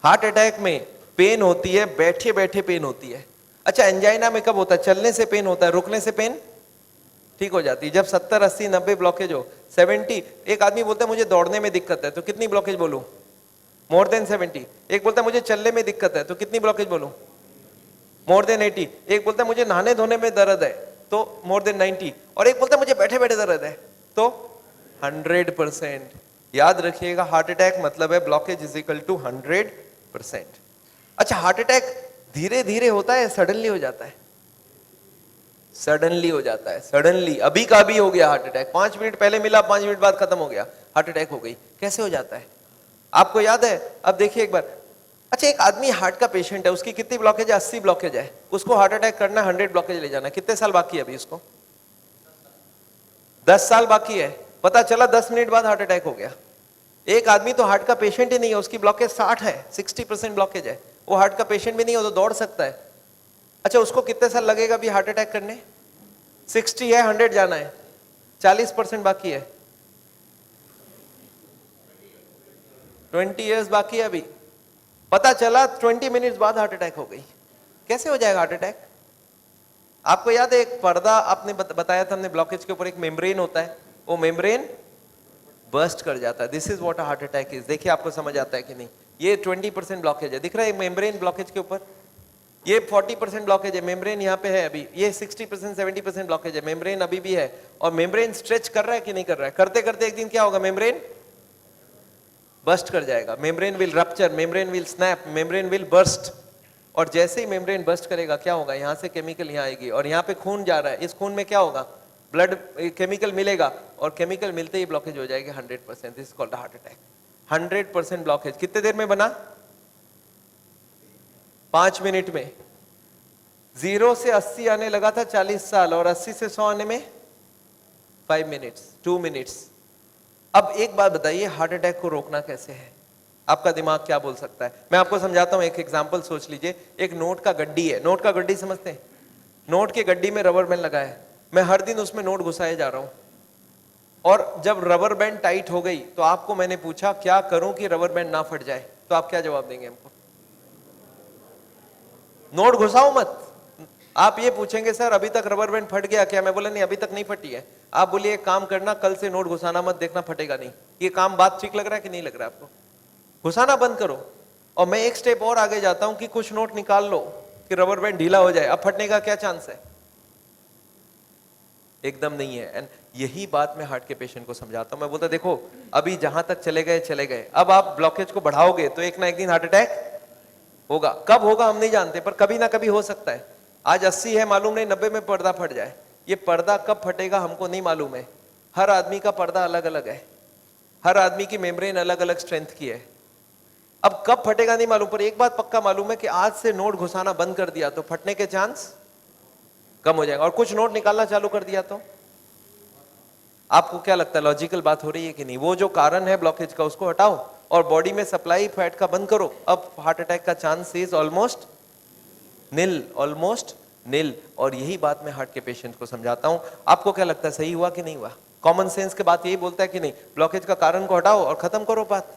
Heart attack में pen होती है, बैठे बैठे पेन होती है। अच्छा, एंजाइना में कब होता है? चलने से पेन होता है, रुकने से पेन ठीक हो जाती है। जब 70, 80, 90 ब्लॉकेज हो, 70, एक आदमी बोलता है मुझे दौड़ने में दिक्कत है, तो कितनी ब्लॉकेज बोलूं? More than 70। एक बोलता है मुझे चलने में दिक्कत है, तो कितनी ब्लॉकेज बोलूं? More than 80। एक बोलता है मुझे नहाने धोने में दर्द है, तो मोर देन 90। और एक बोलता है मुझे बैठे बैठे दर्द है, तो 100%। याद रखिएगा, हार्ट अटैक मतलब है ब्लॉकेज इज इक्वल टू 100%। अच्छा, हार्ट अटैक धीरे धीरे होता है, सडनली हो जाता है? सडनली हो जाता है, सडनली। अभी का अभी हो गया हार्ट अटैक, 5 मिनट पहले मिला, 5 मिनट बाद खत्म हो गया, हार्ट अटैक हो गई। कैसे हो जाता है आपको याद है? अब देखिए एक बार। अच्छा, एक आदमी हार्ट का पेशेंट है, उसकी कितनी ब्लॉकेज है? 80 ब्लॉकेज है। उसको हार्ट अटैक करना, 100 ब्लॉकेज ले जाना, कितने साल बाकी है अभी उसको? 10 साल बाकी है। पता चला 10 मिनट बाद हार्ट अटैक हो गया। एक आदमी तो हार्ट का पेशेंट ही नहीं है, उसकी ब्लॉकेज 60 है, 60% ब्लॉकेज है, वो हार्ट का पेशेंट भी नहीं हो तो दौड़ सकता है। अच्छा, उसको कितने साल लगेगा अभी हार्ट अटैक करने? 60 है, 100 जाना है, 40% बाकी है, 20 इयर्स बाकी है अभी। पता चला 20 मिनट्स बाद हार्ट अटैक हो गई। कैसे हो जाएगा हार्ट अटैक? आपको याद है एक पर्दा आपने बताया था हमने, ब्लॉकेज के ऊपर एक मेम्ब्रेन होता है, वो मेम्ब्रेन बर्स्ट कर जाता है। This is what a heart attack is. देखिए आपको समझ आता है कि नहीं? ये 20% ब्लॉकेज है, दिख रहा है मेम्ब्रेन ब्लॉकेज के ऊपर। ये 40% ब्लॉकेज है, मेम्ब्रेन यहाँ पे है अभी। ये 60%, 70% ब्लॉकेज है, मेम्ब्रेन अभी भी है। और मेम्ब्रेन स्ट्रेच कर रहा है कि नहीं कर रहा है? करते करते एक दिन क्या होगा? मेम्ब्रेन बर्स्ट कर जाएगा, membrane will rupture, membrane will snap, membrane will burst. और जैसे ही मेम्ब्रेन बर्स्ट करेगा क्या होगा? यहाँ से केमिकल यहाँ आएगी, और यहाँ पे खून जा रहा है, इस खून में क्या होगा? ब्लड केमिकल मिलेगा, और केमिकल मिलते ही ब्लॉकेज हो जाएगी 100%। This is called heart attack. 100% blockage कितने देर में बना? 5 मिनट में। 0 से 80 आने लगा था 40 साल, और 80 से 100 आने में 5 मिनट्स, 2 मिनट्स। अब एक बात बताइए, हार्ट अटैक को रोकना कैसे है? आपका दिमाग क्या बोल सकता है? मैं आपको समझाता हूं, एक एग्जांपल सोच लीजिए। एक नोट का गड्डी है, नोट का गड्डी समझते हैं? नोट की गड्डी में रबर बैंड लगा है, मैं हर दिन उसमें नोट घुसाए जा रहा हूं, और जब रबर बैंड टाइट हो गई तो आपको मैंने पूछा क्या करूं कि रबर बैंड ना फट जाए, तो आप क्या जवाब देंगे हमको? नोट घुसाओ मत। आप ये पूछेंगे सर अभी तक रबर बैंड फट गया क्या? मैं बोला नहीं, अभी तक नहीं फटी है। आप बोलिए एक काम करना, कल से नोट घुसाना मत, देखना फटेगा नहीं। ये काम बात ठीक लग रहा है कि नहीं लग रहा है आपको? घुसाना बंद करो। और मैं एक स्टेप और आगे जाता हूं कि कुछ नोट निकाल लो कि रबर बैंड ढीला हो जाए, अब फटने का क्या चांस है? एकदम नहीं है। एंड यही बात मैं हार्ट के पेशेंट को समझाता हूं। मैं बोलता देखो अभी जहां तक चले गए चले गए, अब आप ब्लॉकेज को बढ़ाओगे तो एक ना एक दिन हार्ट अटैक होगा। कब होगा हम नहीं जानते, पर कभी ना कभी हो सकता है। आज 80 है, मालूम नहीं 90 में पर्दा फट जाए। ये पर्दा कब फटेगा हमको नहीं मालूम है। हर आदमी का पर्दा अलग अलग है, हर आदमी की मेम्ब्रेन अलग अलग स्ट्रेंथ की है। अब कब फटेगा नहीं मालूम, पर एक बात पक्का मालूम है कि आज से नोट घुसाना बंद कर दिया तो फटने के चांस कम हो जाएगा, और कुछ नोट निकालना चालू कर दिया तो। आपको क्या लगता है, लॉजिकल बात हो रही है कि नहीं? वो जो कारण है ब्लॉकेज का उसको हटाओ और बॉडी में सप्लाई फैट का बंद करो, अब हार्ट अटैक का chance is almost nil, almost nil. और यही बात मैं हार्ट के पेशेंट को समझाता हूं। आपको क्या लगता है, सही हुआ कि नहीं हुआ? कॉमन सेंस के बात यही बोलता है कि नहीं? ब्लॉकेज का कारण को हटाओ और खत्म करो बात।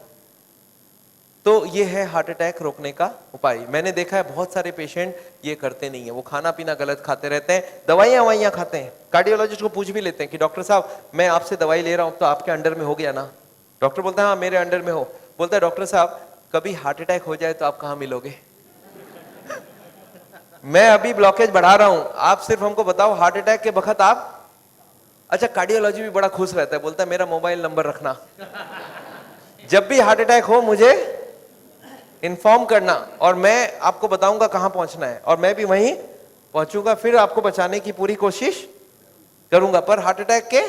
तो ये है हार्ट अटैक रोकने का उपाय। मैंने देखा है बहुत सारे पेशेंट ये करते नहीं है, वो खाना पीना गलत खाते रहते हैं, दवाइयां खाते हैं। कार्डियोलॉजिस्ट को पूछ भी लेते हैं कि डॉक्टर साहब मैं आपसे दवाई ले रहा हूं तो आपके अंडर में हो गया ना? डॉक्टर बोलता है हाँ मेरे अंडर में हो। बोलता है डॉक्टर साहब कभी हार्ट अटैक हो जाए तो आप कहां मिलोगे? मैं अभी ब्लॉकेज बढ़ा रहा हूं, आप सिर्फ हमको बताओ हार्ट अटैक के वक्त आप। अच्छा, कार्डियोलॉजी भी बड़ा खुश रहता है, बोलता है मेरा मोबाइल नंबर रखना, जब भी हार्ट अटैक हो मुझे इन्फॉर्म करना और मैं आपको बताऊंगा कहां पहुंचना है, और मैं भी वहीं पहुंचूंगा, फिर आपको बचाने की पूरी कोशिश करूंगा। पर हार्ट अटैक के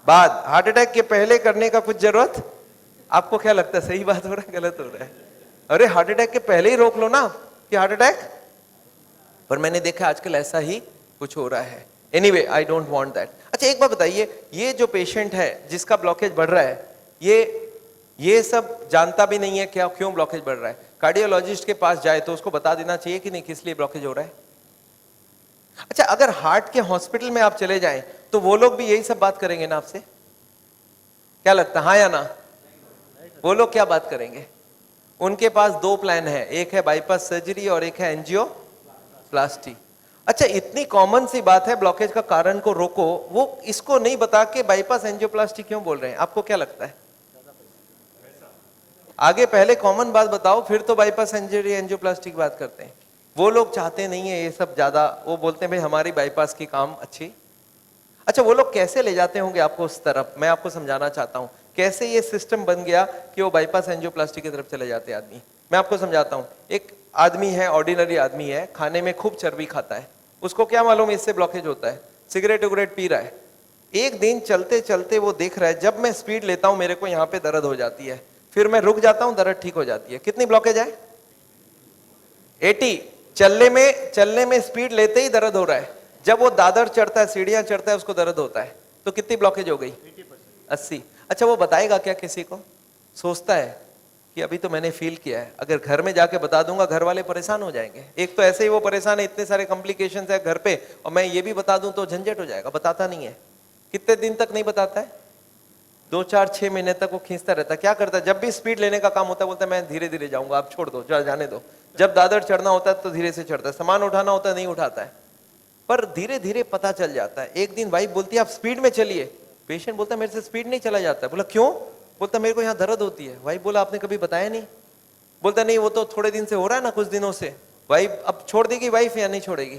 बाद, हार्ट अटैक के पहले करने का कुछ जरूरत। आपको क्या लगता है, सही बात हो रहा है गलत हो रहा है? अरे हार्ट अटैक के पहले ही रोक लो ना कि हार्ट अटैक। पर मैंने देखा आजकल ऐसा ही कुछ हो रहा है। Anyway I don't want that. अच्छा एक बात बताइए, ये जो पेशेंट है जिसका ब्लॉकेज बढ़ रहा है, ये सब जानता भी नहीं है क्या क्यों ब्लॉकेज बढ़ रहा है। कार्डियोलॉजिस्ट के पास जाए तो उसको बता देना चाहिए कि नहीं किस लिए ब्लॉकेज हो रहा है। अच्छा, अगर हार्ट के हॉस्पिटल में आप चले जाएं तो वो लोग भी यही सब बात करेंगे ना आपसे? क्या लगता है, हाँ या ना? वो लोग क्या बात करेंगे? उनके पास दो प्लान है, एक है बाईपास सर्जरी और एक है एंजियोप्लास्टी। अच्छा, इतनी कॉमन सी बात है, ब्लॉकेज का कारण को रोको, वो इसको नहीं बता के बाईपास एंजियोप्लास्टी क्यों बोल रहे हैं? आपको क्या लगता है? आगे पहले कॉमन बात बताओ, फिर तो बाईपास सर्जरी एंजियोप्लास्टी की बात करते हैं। वो लोग चाहते नहीं है ये सब ज्यादा, वो बोलते हैं भाई हमारी बाईपास की काम अच्छी। अच्छा, वो लोग कैसे ले जाते होंगे आपको उस तरफ, मैं आपको समझाना चाहता हूं कैसे ये सिस्टम बन गया कि वो बाईपास एंजियोप्लास्टी की तरफ चले जाते हैं आदमी। मैं आपको समझाता हूं। एक आदमी है, ऑर्डिनरी आदमी है, खाने में खूब चर्बी खाता है, उसको क्या मालूम इससे ब्लॉकेज होता है, सिगरेट उगरेट पी रहा है। एक दिन चलते चलते वो देख रहा है जब मैं स्पीड लेता हूं मेरे को यहाँ पे दर्द हो जाती है, फिर मैं रुक जाता हूं दर्द ठीक हो जाती है। कितनी ब्लॉकेज है? 80। चलने में स्पीड लेते ही दर्द हो रहा है, जब वो दादर चढ़ता है, सीढ़ियां चढ़ता है, उसको दर्द होता है। तो कितनी ब्लॉकेज हो गई? 80। अच्छा, वो बताएगा क्या किसी को? सोचता है कि अभी तो मैंने फील किया है, अगर घर में जाके बता दूंगा घर वाले परेशान हो जाएंगे। एक तो ऐसे ही वो परेशान है, इतने सारे कॉम्प्लिकेशंस है घर पे, और मैं ये भी बता दूं तो झंझट हो जाएगा। बताता नहीं है। कितने दिन तक नहीं बताता है? 2 4 6 महीने तक वो खींचता रहता है। क्या करता है? जब भी स्पीड लेने का काम होता है बोलता है मैं धीरे धीरे जाऊंगा, आप छोड़ दो, जाने दो। जब दादर चढ़ना होता है तो धीरे से चढ़ता है, सामान उठाना होता है नहीं उठाता है, पर धीरे धीरे पता चल जाता है। एक दिन वाइफ बोलती है आप स्पीड में चलिए, पेशेंट बोलता है मेरे से स्पीड नहीं चला जाता है। बोला क्यों? बोलता मेरे को यहाँ दर्द होती है। वाइफ बोला आपने कभी बताया नहीं? बोलता नहीं, वो तो थोड़े दिन से हो रहा है ना, कुछ दिनों से। वाइफ अब छोड़ देगी वाइफ या नहीं छोड़ेगी?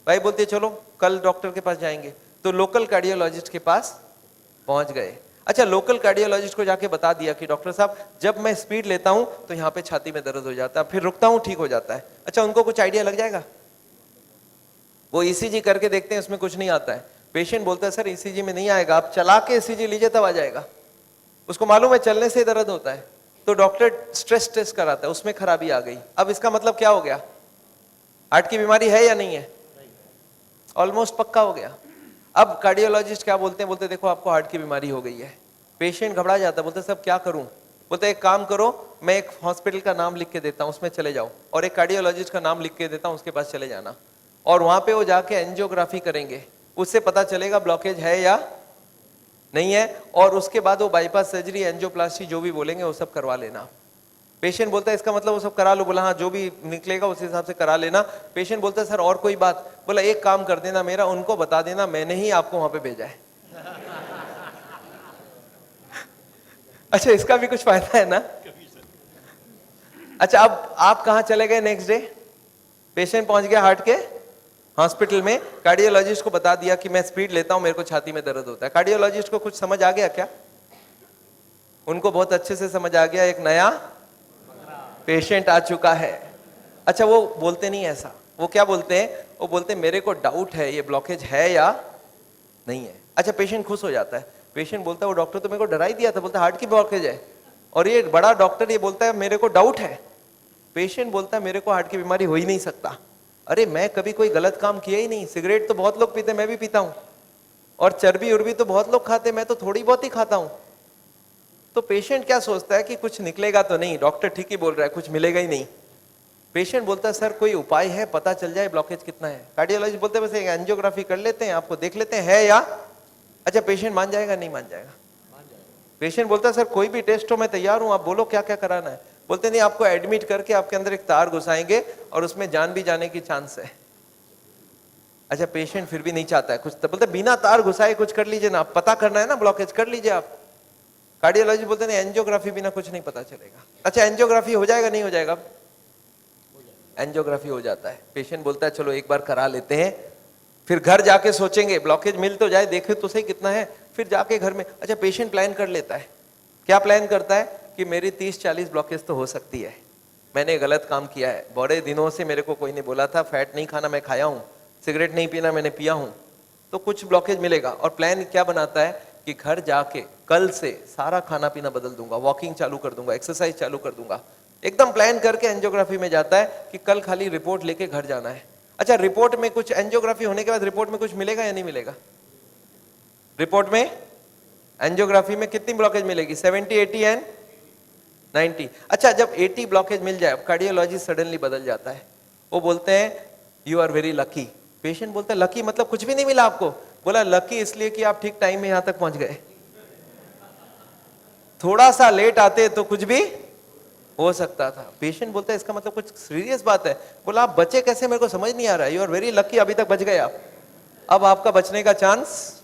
वाइफ बोलती है चलो कल डॉक्टर के पास जाएंगे। तो लोकल कार्डियोलॉजिस्ट के पास पहुंच गए। अच्छा, लोकल कार्डियोलॉजिस्ट को जाके बता दिया कि डॉक्टर साहब जब मैं स्पीड लेता हूं तो यहाँ पे छाती में दर्द हो जाता है, फिर रुकता हूं ठीक हो जाता है। अच्छा, उनको कुछ आइडिया लग जाएगा? वो ईसीजी करके देखते हैं, उसमें कुछ नहीं आता है। पेशेंट बोलता है सर ईसीजी में नहीं आएगा, आप चला के ईसीजी लीजिए तब आ जाएगा। उसको मालूम है चलने से दर्द होता है, तो डॉक्टर स्ट्रेस टेस्ट कराता है, उसमें खराबी आ गई। अब इसका मतलब क्या हो गया? हार्ट की बीमारी है या नहीं है? ऑलमोस्ट पक्का हो गया। अब कार्डियोलॉजिस्ट क्या बोलते हैं? बोलते देखो आपको हार्ट की बीमारी हो गई है। पेशेंट घबरा जाता है, बोलते सब क्या करूं? बोलते एक काम करो, मैं एक हॉस्पिटल का नाम लिख के देता हूं, उसमें चले जाओ, और एक कार्डियोलॉजिस्ट का नाम लिख के देता हूं, उसके पास चले जाना, और वहां पे वो जाके एंजियोग्राफी करेंगे, उससे पता चलेगा ब्लॉकेज है या नहीं है, और उसके बाद वो बाईपास सर्जरी एंजियोप्लास्टी जो भी बोलेंगे वो सब करवा लेना। पेशेंट बोलता है इसका मतलब वो सब करा लो? बोला हाँ, जो भी निकलेगा उस हिसाब से करा लेना। पेशेंट बोलता है सर और कोई बात? बोला एक काम कर देना मेरा, उनको बता देना मैंने ही आपको वहां पे भेजा है। अच्छा, इसका भी कुछ फायदा है ना? अच्छा, अब आप कहां चले गए नेक्स्ट डे? पेशेंट पहुंच गया हार्ट के हॉस्पिटल में, कार्डियोलॉजिस्ट को बता दिया कि मैं स्पीड लेता हूं, मेरे को छाती में दर्द होता है। कार्डियोलॉजिस्ट को कुछ समझ आ गया क्या? उनको बहुत अच्छे से समझ आ गया, एक नया पेशेंट आ चुका है। अच्छा, वो बोलते नहीं ऐसा, वो क्या बोलते हैं? वो बोलते हैं मेरे को डाउट है ये ब्लॉकेज है या नहीं है। अच्छा, पेशेंट खुश हो जाता है। पेशेंट बोलता है वो डॉक्टर तो मेरे को डरा ही दिया था, बोलता हार्ट की ब्लॉकेज है, और ये बड़ा डॉक्टर ये बोलता है मेरे को डाउट है। पेशेंट बोलता है मेरे को हार्ट की बीमारी हो ही नहीं सकता। अरे मैं कभी कोई गलत काम किया ही नहीं, सिगरेट तो बहुत लोग पीते, मैं भी पीता हूं, और चर्बी उर्बी तो बहुत लोग खाते, मैं तो थोड़ी बहुत ही खाता हूं। तो पेशेंट क्या सोचता है कि कुछ निकलेगा तो नहीं, डॉक्टर ठीक ही बोल रहा है, कुछ मिलेगा ही नहीं। पेशेंट बोलता है सर कोई उपाय है, पता चल जाए ब्लॉकेज कितना है। कार्डियोलॉजिस्ट बोलते हैं बस एक एंजियोग्राफी कर लेते हैं, आपको देख लेते हैं है या। अच्छा, पेशेंट मान जाएगा नहीं मान जाएगा? पेशेंट बोलता है सर कोई भी टेस्ट हो मैं तैयार हूं, आप बोलो क्या क्या कराना है। बोलते नहीं, आपको एडमिट करके आपके अंदर एक तार घुसाएंगे और उसमें जान भी जाने की चांस है। अच्छा, पेशेंट फिर भी नहीं चाहता है कुछ, तो बोलते बिना तार घुसाए कुछ कर लीजिए ना, पता करना है ना ब्लॉकेज, कर लीजिए आप। कार्डियोलॉजिस्ट बोलते नहीं, एंजियोग्राफी बिना कुछ नहीं पता चलेगा। अच्छा, एंजियोग्राफी हो जाएगा नहीं हो जाएगा? एंजियोग्राफी हो जाता है। पेशेंट बोलता है चलो एक बार करा लेते हैं, फिर घर जाके सोचेंगे ब्लॉकेज मिल तो जाए, देखे तो सही कितना है, फिर जाके घर में। अच्छा, पेशेंट प्लान कर लेता है। क्या प्लान करता है? कि मेरी 30-40 ब्लॉकेज तो हो सकती है, मैंने गलत काम किया है, बड़े दिनों से मेरे को कोई नहीं बोला था फैट नहीं खाना, मैं खाया हूँ, सिगरेट नहीं पीना मैंने पिया हूँ, तो कुछ ब्लॉकेज मिलेगा। और प्लान क्या बनाता है कि घर जाके कल से सारा खाना पीना बदल दूंगा, वॉकिंग चालू कर दूंगा, एक्सरसाइज चालू कर दूंगा, एकदम प्लान करके एंजियोग्राफी में जाता है कि कल खाली रिपोर्ट लेके घर जाना है। अच्छा, रिपोर्ट में कुछ, एंजियोग्राफी होने के बाद रिपोर्ट में कुछ मिलेगा या नहीं मिलेगा? रिपोर्ट में एंजियोग्राफी में कितनी ब्लॉकेज मिलेगी? 70, 80 एंड 90। अच्छा, जब 80 ब्लॉकेज मिल जाए, कार्डियोलॉजिस्ट सडनली बदल जाता है, वो बोलते हैं you are very lucky. Patient बोलता है लकी मतलब कुछ भी नहीं मिला आपको? बोला लकी इसलिए कि आप ठीक टाइम में यहां तक पहुंच गए, थोड़ा सा लेट आते तो कुछ भी हो सकता था। पेशेंट बोलता है इसका मतलब कुछ सीरियस बात है। बोला आप बचे कैसे, मेरे को समझ नहीं आ रहा है। यू आर वेरी लकी, अभी तक बच गए आप। अब आपका बचने का चांस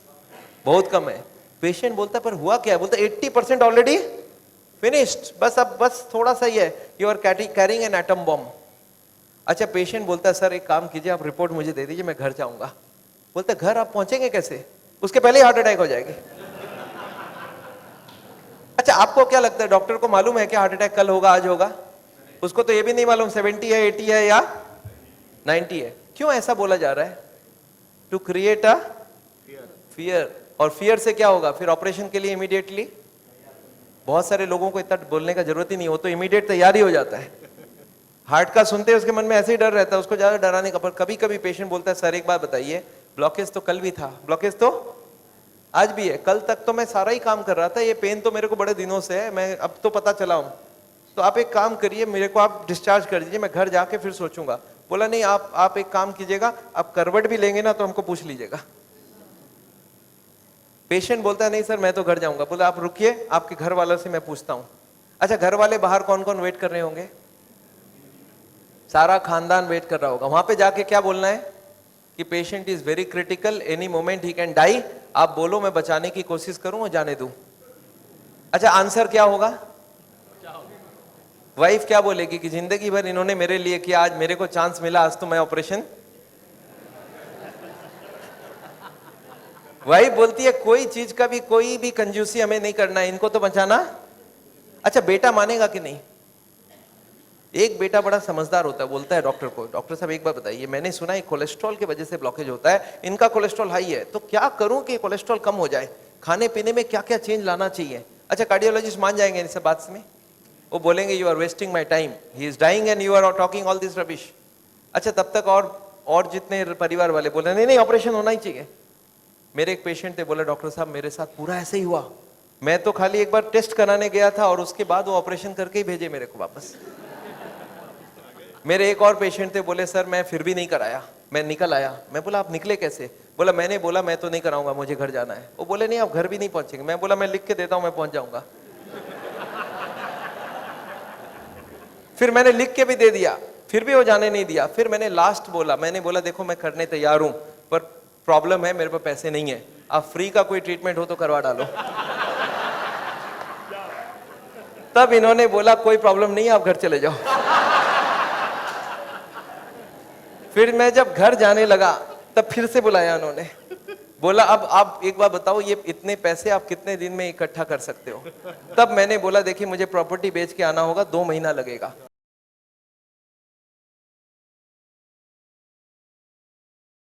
बहुत कम है। पेशेंट बोलता है पर हुआ क्या है? बोलता है 80% ऑलरेडी फिनिश्ड, बस अब बस थोड़ा सा ही है। You are carrying an atom bomb. अच्छा, पेशेंट बोलता है सर एक काम कीजिए, आप रिपोर्ट मुझे दे दीजिए, मैं घर जाऊंगा। बोलते घर आप पहुंचेंगे कैसे? उसके पहले ही हार्ट अटैक हो जाएगी। अच्छा, आपको क्या लगता है डॉक्टर को मालूम है कि हार्ट अटैक कल होगा आज होगा? उसको तो ये भी नहीं मालूम 70 है 80 है या 90 है। क्यों ऐसा बोला जा रहा है? To create a fear. और फियर से क्या होगा फिर? ऑपरेशन के लिए इमीडिएटली, बहुत सारे लोगों को इतना बोलने का जरूरत ही नहीं हो, तो इमीडिएट तैयारी हो जाता है। हार्ट का सुनते उसके मन में ऐसे ही डर रहता है, उसको ज्यादा डराने का। पर कभी कभी पेशेंट बोलता है सर एक बात बताइए, ब्लॉकेज तो कल भी था, ब्लॉकेज तो आज भी है, कल तक तो मैं सारा ही काम कर रहा था, ये पेन तो मेरे को बड़े दिनों से है, मैं अब तो पता चला हूं, तो आप एक काम करिए, मेरे को आप डिस्चार्ज कर दीजिए, मैं घर जाके फिर सोचूंगा। बोला नहीं, आप एक काम कीजिएगा, आप करवट भी लेंगे ना तो हमको पूछ लीजिएगा। पेशेंट बोलता है नहीं सर मैं तो घर जाऊंगा। बोला आप रुकिए, आपके घर वालों से मैं पूछता हूं। अच्छा, घर वाले बाहर कौन कौन वेट कर रहे होंगे? सारा खानदान वेट कर रहा होगा। वहां पे जाके क्या बोलना है कि patient is very critical, any moment he can die. आप बोलो मैं बचाने की कोशिश करूं और जाने दूं। अच्छा, आंसर क्या होगा? वाइफ क्या बोलेगी कि जिंदगी भर इन्होंने मेरे लिए किया, आज मेरे को चांस मिला, आज तो मैं ऑपरेशन। वाइफ बोलती है कोई चीज का भी कोई भी कंजूसी हमें नहीं करना है, इनको तो बचाना। अच्छा, बेटा मानेगा कि नहीं? एक बेटा बड़ा समझदार होता है, बोलता है डॉक्टर को, डॉक्टर साहब एक बार बताइए, मैंने सुना है कोलेस्ट्रॉल की वजह से ब्लॉकेज होता है, इनका कोलेस्ट्रॉल हाई है, तो क्या करूं कि कोलेस्ट्रॉल कम हो जाए? खाने पीने में क्या क्या चेंज लाना चाहिए? अच्छा, कार्डियोलॉजिस्ट मान जाएंगे इन सब बात में? वो बोलेंगे you are wasting my time, he is dying and you are talking all this rubbish. अच्छा, तब तक और जितने परिवार वाले बोले नहीं नहीं ऑपरेशन होना ही चाहिए। मेरे एक पेशेंट थे, बोले डॉक्टर साहब मेरे साथ पूरा ऐसे ही हुआ, मैं तो खाली एक बार टेस्ट कराने गया था और उसके बाद वो ऑपरेशन करके ही भेजे मेरे को वापस। मेरे एक और पेशेंट थे, बोले सर मैं फिर भी नहीं कराया, मैं निकल आया। मैं बोला आप निकले कैसे? बोला मैंने बोला मैं तो नहीं कराऊंगा, मुझे घर जाना है। वो बोले नहीं आप घर भी नहीं पहुंचेंगे। मैं बोला मैं लिख के देता हूं, मैं पहुंच जाऊंगा। फिर मैंने लिख के भी दे दिया, फिर भी वो जाने नहीं दिया। फिर मैंने लास्ट बोला, मैंने बोला देखो मैं करने तैयार हूं, पर प्रॉब्लम है मेरे पास पैसे नहीं है, आप फ्री का कोई ट्रीटमेंट हो तो करवा डालो। तब इन्होंने बोला कोई प्रॉब्लम नहीं है, आप घर चले जाओ। फिर मैं जब घर जाने लगा तब फिर से बुलाया उन्होंने, बोला अब आप एक बार बताओ ये इतने पैसे आप कितने दिन में इकट्ठा कर सकते हो? तब मैंने बोला देखिए मुझे प्रॉपर्टी बेच के आना होगा, 2 महीना लगेगा।